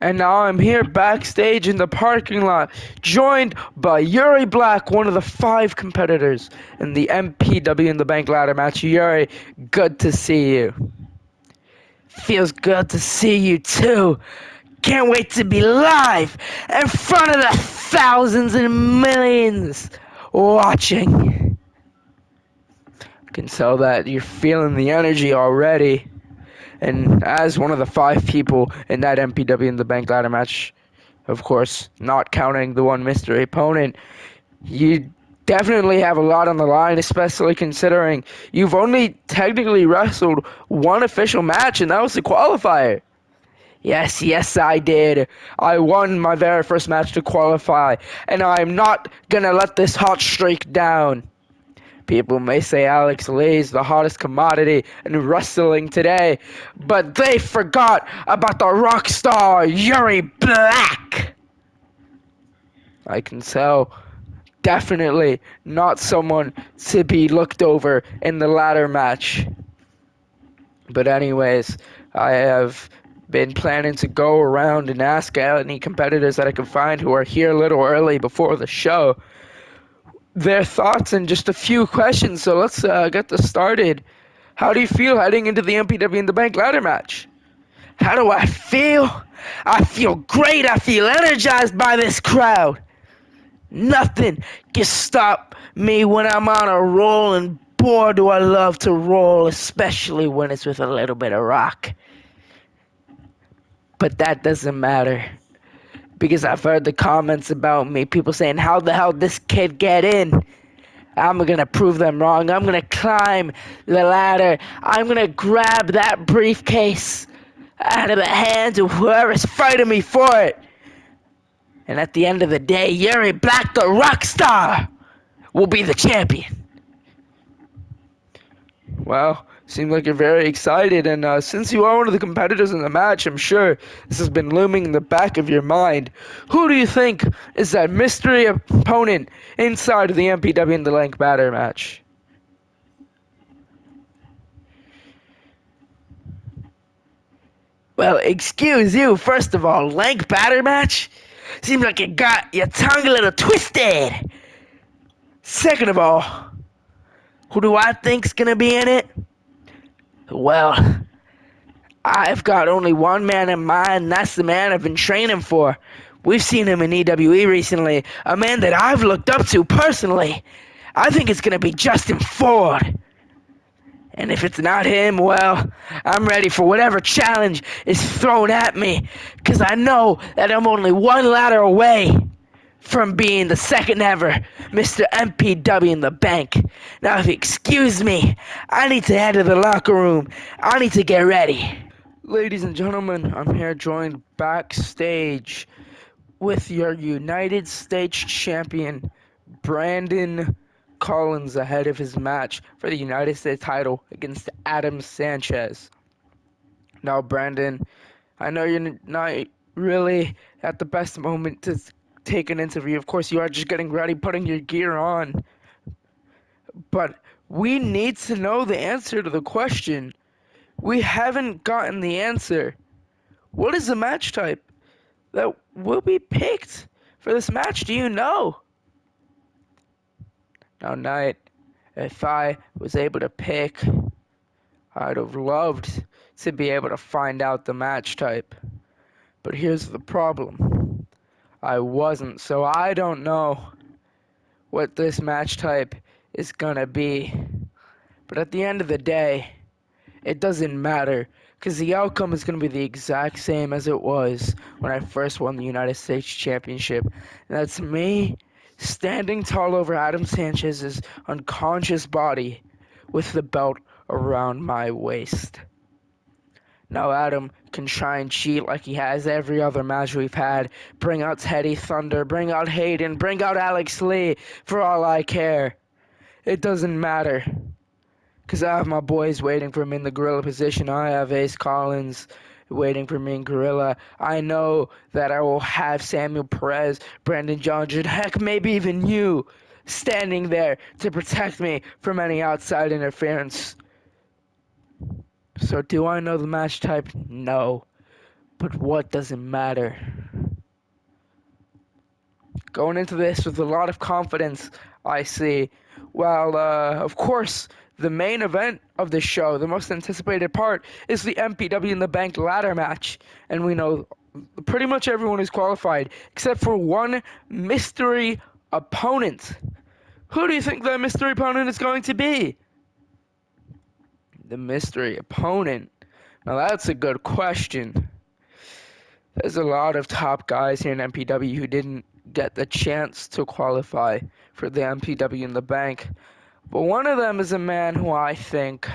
And now I'm here backstage in the parking lot, joined by Yuri Black, one of the 5 competitors in the MPW in the Bank ladder match. Yuri, good to see you. Feels good to see you too. Can't wait to be live in front of the thousands and millions watching. I can tell that you're feeling the energy already. And as one of the 5 people in that MPW in the Bank ladder match, of course, not counting the one mystery opponent, you definitely have a lot on the line, especially considering you've only technically wrestled one official match, and that was the qualifier. Yes, I did. I won my very first match to qualify, and I'm not gonna let this hot streak down. People may say Alex Lee's the hottest commodity in wrestling today, but they forgot about the rock star Yuri Black. I can tell, definitely not someone to be looked over in the ladder match. But anyways, I have been planning to go around and ask any competitors that I can find who are here a little early before the show their thoughts and just a few questions. So let's get this started. How do you feel heading into the MPW in the Bank ladder match? How do I feel? I feel great. I feel energized by this crowd. Nothing can stop me when I'm on a roll, and boy, do I love to roll, especially when it's with a little bit of rock. But that doesn't matter because I've heard the comments about me. People saying, how the hell this kid get in? I'm gonna prove them wrong. I'm gonna climb the ladder. I'm gonna grab that briefcase out of the hands of whoever's fighting me for it. And at the end of the day, Yuri Black, the rock star, will be the champion. Well, seems like you're very excited, and since you are one of the competitors in the match, I'm sure this has been looming in the back of your mind. Who do you think is that mystery opponent inside of the MPW in the Lank Batter match? Well, excuse you, first of all, Lank Batter match? Seems like you got your tongue a little twisted. Second of all, who do I think's gonna be in it? Well, I've got only one man in mind, and that's the man I've been training for. We've seen him in EWE recently, a man that I've looked up to personally. I think it's gonna be Justin Ford. And if it's not him, well, I'm ready for whatever challenge is thrown at me, because I know that I'm only one ladder away from being the second ever Mr. MPW in the Bank. Now, if you excuse me, I need to head to the locker room. I need to get ready. Ladies and gentlemen, I'm here joined backstage with your United States champion, Brandon Collins, ahead of his match for the United States title against Adam Sanchez. Now, Brandon, I know you're not really at the best moment to take an interview. Of course, you are just getting ready, putting your gear on. But we need to know the answer to the question. We haven't gotten the answer. What is the match type that will be picked for this match? Do you know? Now, Knight, if I was able to pick, I'd have loved to be able to find out the match type. But here's the problem. I wasn't, so I don't know what this match type is gonna be. But at the end of the day, it doesn't matter, because the outcome is going to be the exact same as it was when I first won the United States Championship. And that's me standing tall over Adam Sanchez's unconscious body with the belt around my waist. Now Adam can try and cheat like he has every other match we've had. Bring out Teddy Thunder, bring out Hayden, bring out Alex Lee, for all I care. It doesn't matter. Because I have my boys waiting for me in the gorilla position. I have Ace Collins waiting for me in gorilla. I know that I will have Samuel Perez, Brandon Johnson, heck, maybe even you standing there to protect me from any outside interference. So do I know the match type? No. But what does it matter? Going into this with a lot of confidence, I see. Well, of course, the main event of the show, the most anticipated part, is the MPW in the Bank ladder match. And we know pretty much everyone is qualified, except for one mystery opponent. Who do you think that mystery opponent is going to be? The mystery opponent. Now that's a good question. There's a lot of top guys here in MPW who didn't get the chance to qualify for the MPW in the Bank. But one of them is a man who I think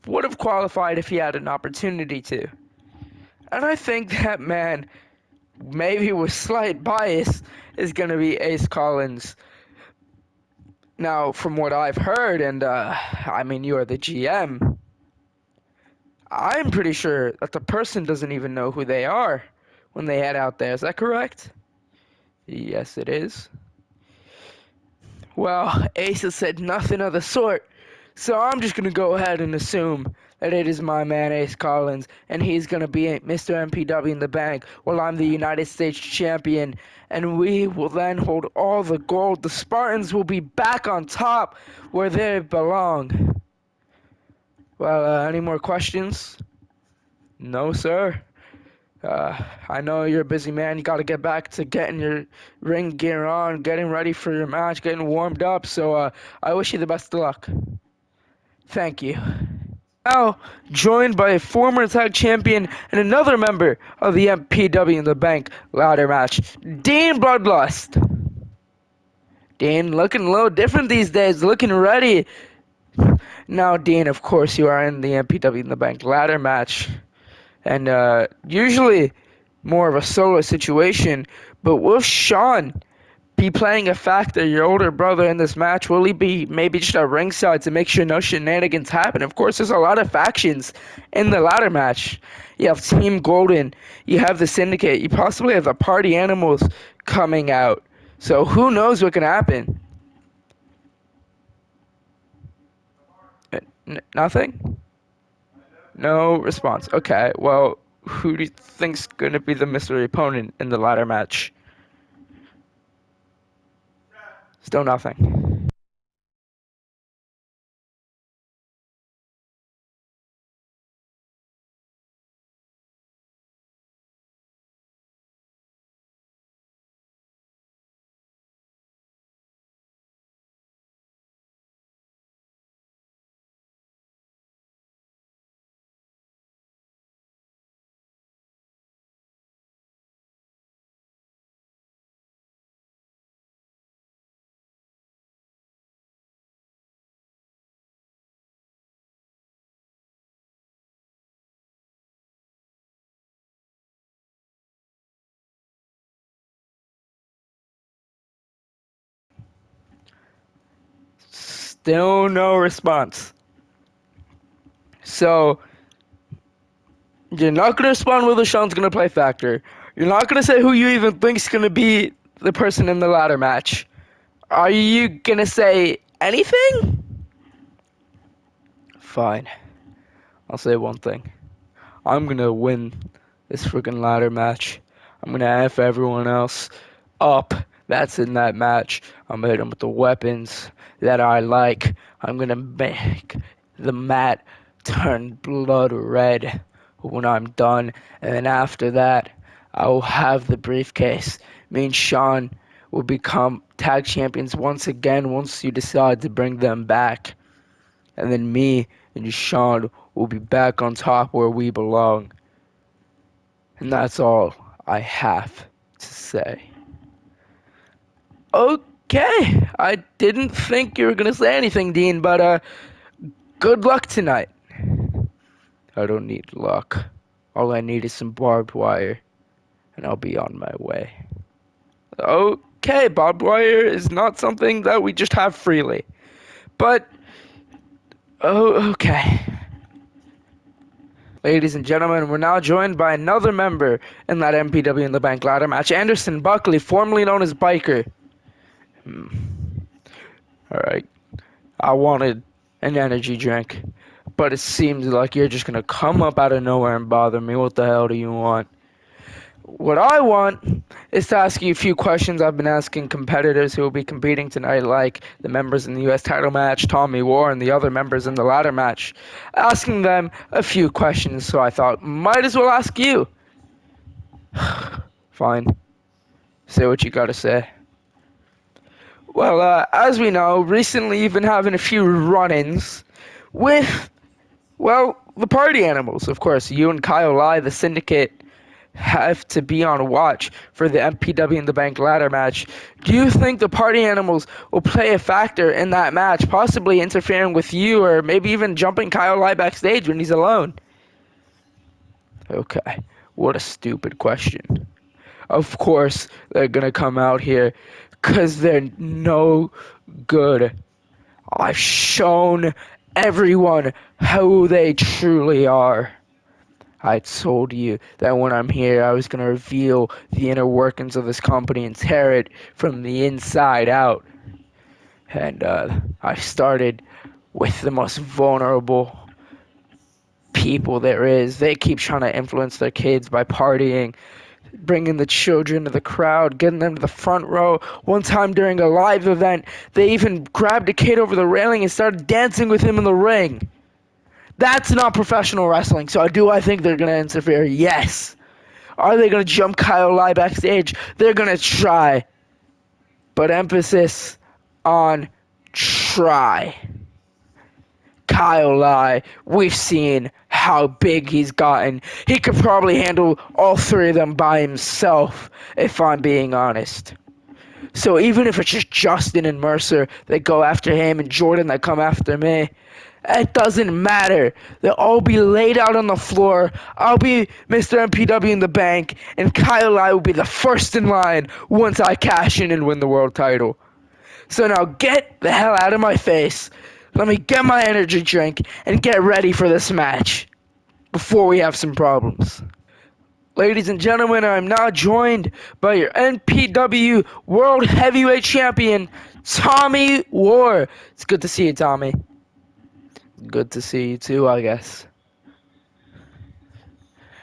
would have qualified if he had an opportunity to. And I think that man, maybe with slight bias, is going to be Ace Collins. Now, from what I've heard, and I mean, you are the GM, I'm pretty sure that the person doesn't even know who they are when they head out there. Is that correct? Yes, it is. Well, Ace has said nothing of the sort, so I'm just gonna go ahead and assume that it is my man Ace Collins, and he's gonna be Mr. MPW in the Bank while I'm the United States champion, and we will then hold all the gold. The Spartans will be back on top where they belong. Well, any more questions? No, sir. I know you're a busy man. You got to get back to getting your ring gear on, getting ready for your match, getting warmed up. So I wish you the best of luck. Thank you. Now joined by a former tag champion and another member of the MPW in the Bank ladder match, Dean Bloodlust. Dean looking a little different these days, looking ready. Now, Dean, of course, you are in the MPW in the Bank ladder match. And usually more of a solo situation. But will Sean be playing a factor, your older brother, in this match? Will he be maybe just at ringside to make sure no shenanigans happen? Of course, there's a lot of factions in the ladder match. You have Team Golden, you have the Syndicate, you possibly have the Party Animals coming out. So who knows what can happen? Nothing? No response. Okay, well, who do you think's gonna be the mystery opponent in the ladder match? Still nothing. Still no response. So you're not gonna respond whether Sean's gonna play factor. You're not gonna say who you even think's gonna be the person in the ladder match. Are you gonna say anything? Fine. I'll say one thing. I'm gonna win this freaking ladder match. I'm gonna F everyone else up that's in that match. I'm gonna hit them with the weapons that I like. I'm gonna make the mat turn blood red when I'm done. And then after that, I will have the briefcase. Me and Sean will become tag champions once again once you decide to bring them back. And then me and Sean will be back on top where we belong. And that's all I have to say. Okay, I didn't think you were gonna say anything, Dean, but good luck tonight. I don't need luck. All I need is some barbed wire, and I'll be on my way. Okay, barbed wire is not something that we just have freely. But, oh, okay. Ladies and gentlemen, we're now joined by another member in that MPW in the Bank ladder match, Anderson Buckley, formerly known as Biker. Alright, I wanted an energy drink. but it seems like you're just gonna come up out of nowhere and bother me. What the hell do you want? What I want is to ask you a few questions I've been asking competitors who will be competing tonight, like the members in the US title match, Tommy War, and the other members in the ladder match. Asking them a few questions, so I thought, might as well ask you. Fine, say what you gotta say. Well, as we know, recently you've been having a few run-ins with, well, the party animals, of course. You and Kyle Lai, the syndicate, have to be on watch for the MPW in the Bank ladder match. Do you think the party animals will play a factor in that match, possibly interfering with you or maybe even jumping Kyle Lai backstage when he's alone? Okay, what a stupid question. Of course they're gonna come out here because they're no good. I've shown everyone who they truly are. I told you that when I'm here, I was going to reveal the inner workings of this company and tear it from the inside out. And I started with the most vulnerable people there is. They keep trying to influence their kids by partying, bringing the children to the crowd, getting them to the front row. One time during a live event, they even grabbed a kid over the railing and started dancing with him in the ring. That's not professional wrestling, so do I think they're going to interfere? Yes. Are they going to jump Kyle Lai backstage? They're going to try. But emphasis on try. Kyle Lai, we've seen how big he's gotten. He could probably handle all three of them by himself, if I'm being honest. So even if it's just Justin and Mercer that go after him and Jordan that come after me, it doesn't matter. They'll all be laid out on the floor. I'll be Mr. MPW in the bank, and Kyle Lai will be the first in line once I cash in and win the world title. So now get the hell out of my face. Let me get my energy drink and get ready for this match before we have some problems. Ladies and gentlemen, I'm now joined by your NPW World Heavyweight Champion, Tommy War. It's good to see you, Tommy. Good to see you too, I guess.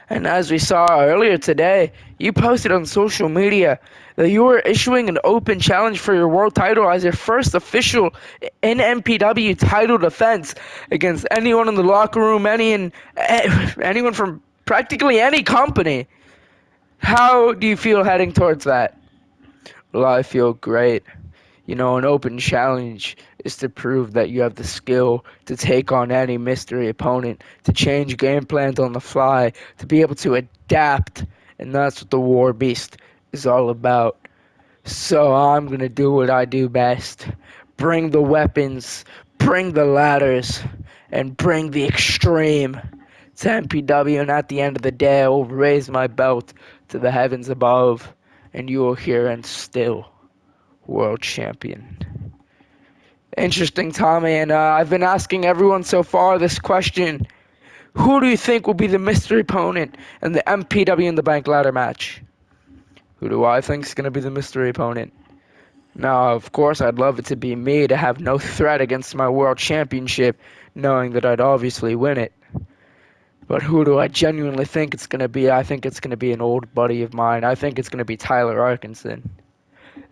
And as we saw earlier today, you posted on social media that you were issuing an open challenge for your world title as your first official NMPW title defense against anyone in the locker room, anyone from practically any company. How do you feel heading towards that? Well, I feel great. You know, an open challenge is to prove that you have the skill to take on any mystery opponent, to change game plans on the fly, to be able to adapt, and that's what the War Beast is all about. So I'm gonna do what I do best. Bring the weapons, bring the ladders, and bring the extreme to MPW, and at the end of the day I will raise my belt to the heavens above, and you will hear and still world champion. Interesting, Tommy, and I've been asking everyone so far this question. Who do you think will be the mystery opponent in the MPW in the Bank ladder match? Who do I think is going to be the mystery opponent? Now, of course, I'd love it to be me, to have no threat against my world championship, knowing that I'd obviously win it. But who do I genuinely think it's going to be? I think it's going to be an old buddy of mine. I think it's going to be Tyler Arkinson.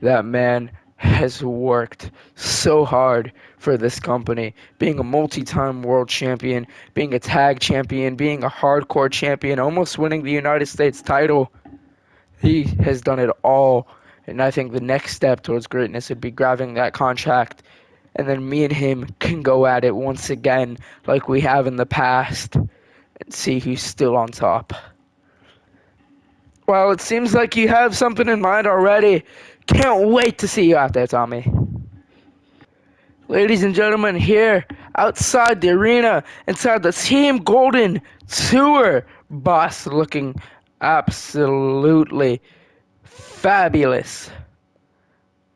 That man has worked so hard for this company, being a multi-time world champion, being a tag champion, being a hardcore champion, almost winning the United States title. He has done it all, and I think the next step towards greatness would be grabbing that contract, and then me and him can go at it once again like we have in the past and see who's still on top. Well, it seems like you have something in mind already. Can't wait to see you out there, Tommy. Ladies and gentlemen, here outside the arena, inside the Team Golden Tour bus, looking absolutely fabulous.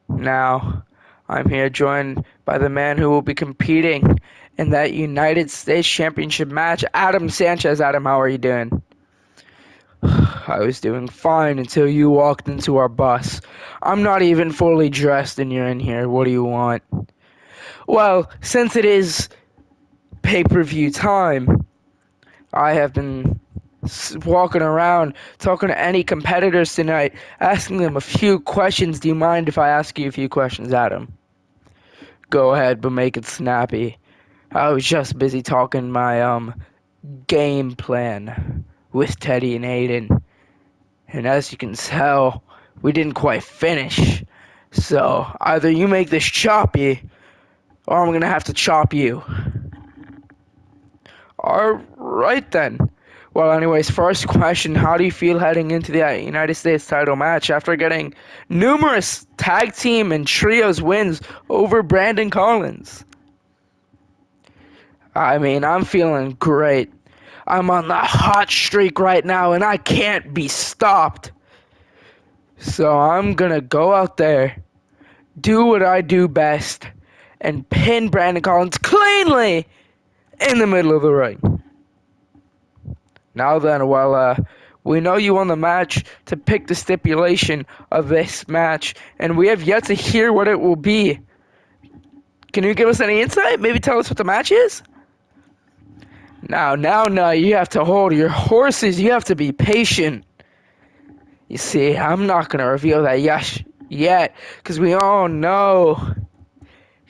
Now, I'm here joined by the man who will be competing in that United States Championship match, Adam Sanchez. Adam, how are you doing? I was doing fine until you walked into our bus. I'm not even fully dressed and you're in here. What do you want? Well, since it is pay-per-view time, I have been walking around talking to any competitors tonight, asking them a few questions. Do you mind if I ask you a few questions, Adam? Go ahead, but make it snappy. I was just busy talking my game plan with Teddy and Aiden, and as you can tell, we didn't quite finish. So either you make this choppy, or I'm gonna have to chop you. Alright then. Well, anyways, first question, how do you feel heading into the United States title match after getting numerous tag team and trios wins over Brandon Collins? I mean, I'm feeling great. I'm on the hot streak right now and I can't be stopped. So I'm gonna go out there, do what I do best, and pin Brandon Collins cleanly in the middle of the ring. Now then, well, we know you won the match to pick the stipulation of this match, and we have yet to hear what it will be. Can you give us any insight? Maybe tell us what the match is? Now, you have to hold your horses. You have to be patient. You see, I'm not going to reveal that yet, because we all know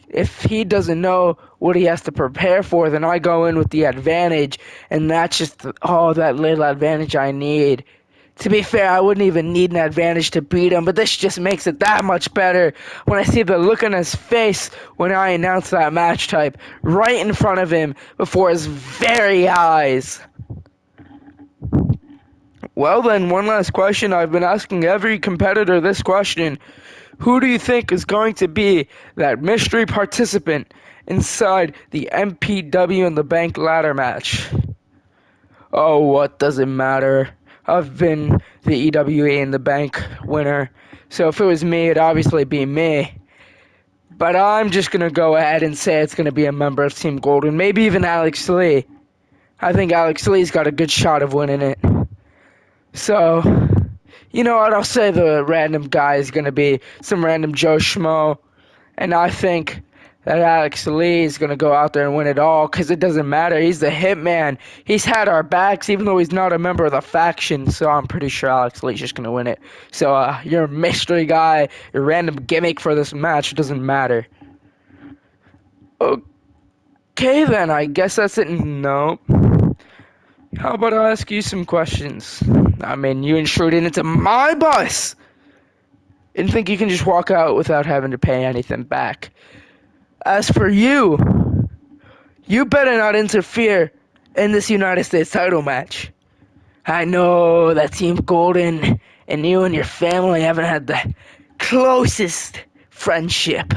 if he doesn't know what he has to prepare for, then I go in with the advantage, and that's just all that little advantage I need. To be fair, I wouldn't even need an advantage to beat him, but this just makes it that much better when I see the look on his face when I announce that match type right in front of him before his very eyes. Well then, one last question. I've been asking every competitor this question. Who do you think is going to be that mystery participant inside the MPW in the Bank ladder match? Oh, what does it matter? I've been the EWA in the Bank winner, so if it was me, it'd obviously be me. But I'm just gonna go ahead and say it's gonna be a member of Team Golden, maybe even Alex Lee. I think Alex Lee's got a good shot of winning it. So, you know what? I'll say the random guy is gonna be some random Joe Schmo, and I think that Alex Lee is going to go out there and win it all because it doesn't matter. He's the hitman. He's had our backs even though he's not a member of the faction, so I'm pretty sure Alex Lee's just going to win it. So your mystery guy, your random gimmick for this match doesn't matter. Okay then, I guess that's it. No. How about I ask you some questions? I mean, you intruded into my bus and think you can just walk out without having to pay anything back. As for you, you better not interfere in this United States title match. I know that Team Golden and you and your family haven't had the closest friendship.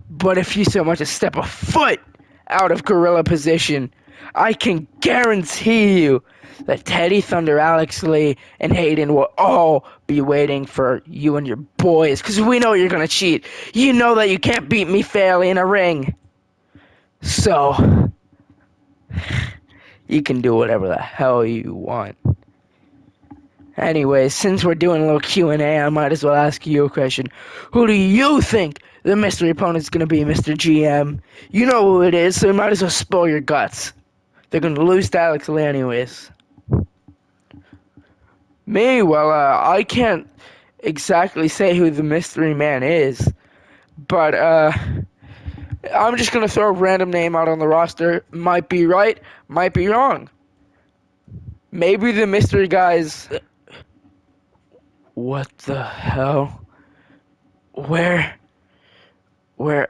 But if you so much as step a foot out of gorilla position, I can guarantee you that Teddy Thunder, Alex Lee, and Hayden will all be waiting for you and your boys. Because we know you're going to cheat. You know that you can't beat me fairly in a ring. So, you can do whatever the hell you want. Anyways, since we're doing a little Q&A, I might as well ask you a question. Who do you think the mystery opponent's going to be, Mr. GM? You know who it is, so you might as well spill your guts. They're going to lose to Alex Lee anyways. Me? Well, I can't exactly say who the mystery man is. But, I'm just going to throw a random name out on the roster. Might be right, might be wrong. Maybe the mystery guy's... What the hell? Where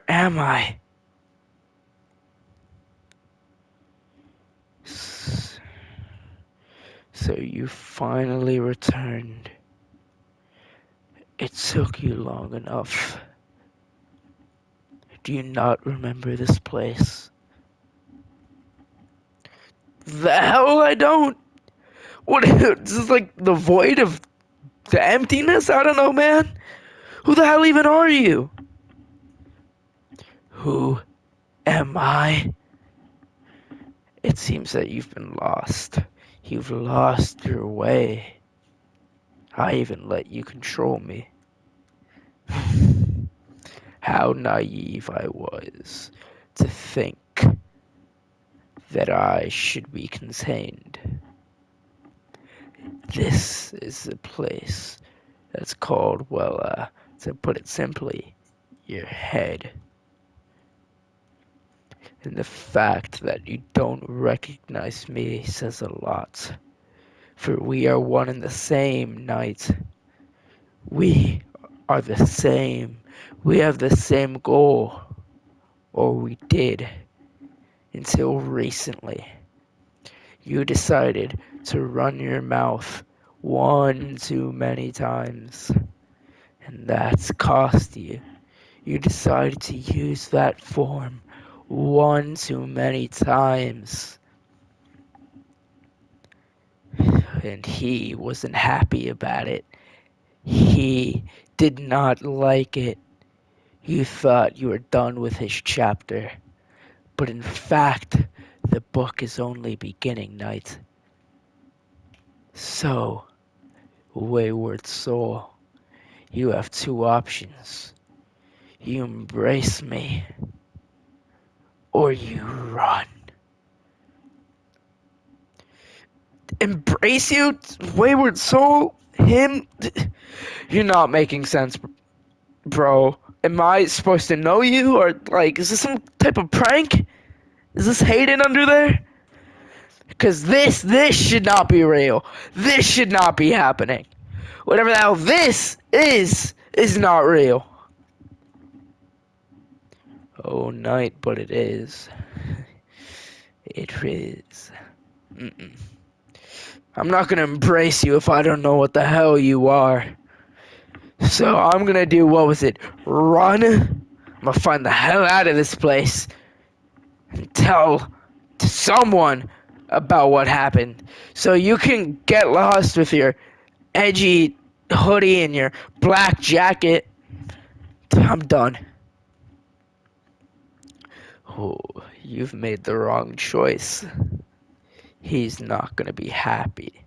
am I? So you finally returned. It took you long enough. Do you not remember this place? The hell I don't. What this is like the void of the emptiness? I don't know, man. Who the hell even are you? Who am I? It seems that you've been lost. You've lost your way. I even let you control me. How naive I was to think that I should be contained. This is the place that's called, well, to put it simply, your head. And the fact that you don't recognize me says a lot. For we are one and the same, Knight. We are the same. We have the same goal. Or we did. Until recently. You decided to run your mouth one too many times. And that's cost you. You decided to use that form one too many times. And he wasn't happy about it. He did not like it. You thought you were done with his chapter. But in fact, the book is only beginning, Knight. So, wayward soul, you have two options. You embrace me, or you run. Embrace you, wayward soul? Him? You're not making sense, bro. Am I supposed to know you, or like, is this some type of prank? Is this Hayden under there? Because this should not be real. This should not be happening. Whatever the hell this is not real. Oh, Knight, but it is. It is. Mm-mm. I'm not gonna embrace you if I don't know what the hell you are. So I'm gonna do, what was it? Run? I'm gonna find the hell out of this place and tell someone about what happened. So you can get lost with your edgy hoodie and your black jacket. I'm done. Oh, you've made the wrong choice. He's not gonna be happy.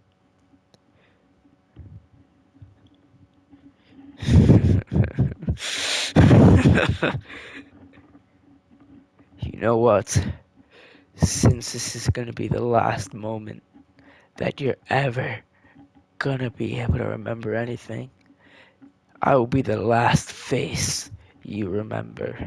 You know what? Since this is gonna be the last moment that you're ever gonna be able to remember anything, I will be the last face you remember.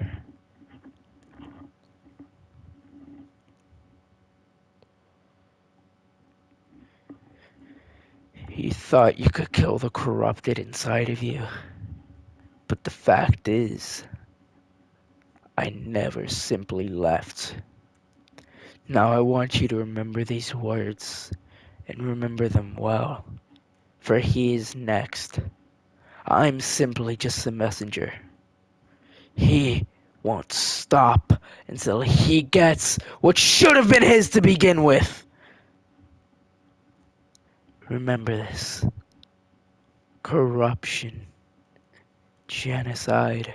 You thought you could kill the corrupted inside of you, but the fact is, I never simply left. Now I want you to remember these words, and remember them well, for he is next. I'm simply just a messenger. He won't stop until he gets what should have been his to begin with. Remember this. Corruption, genocide,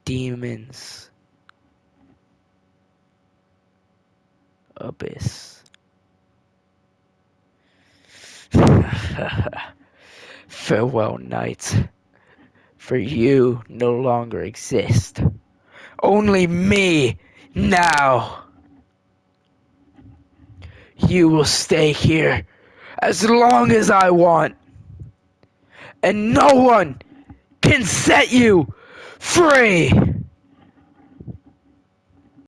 demons, abyss. Farewell, Knight, for you no longer exist. Only me now. You will stay here as long as I want, and no one can set you free.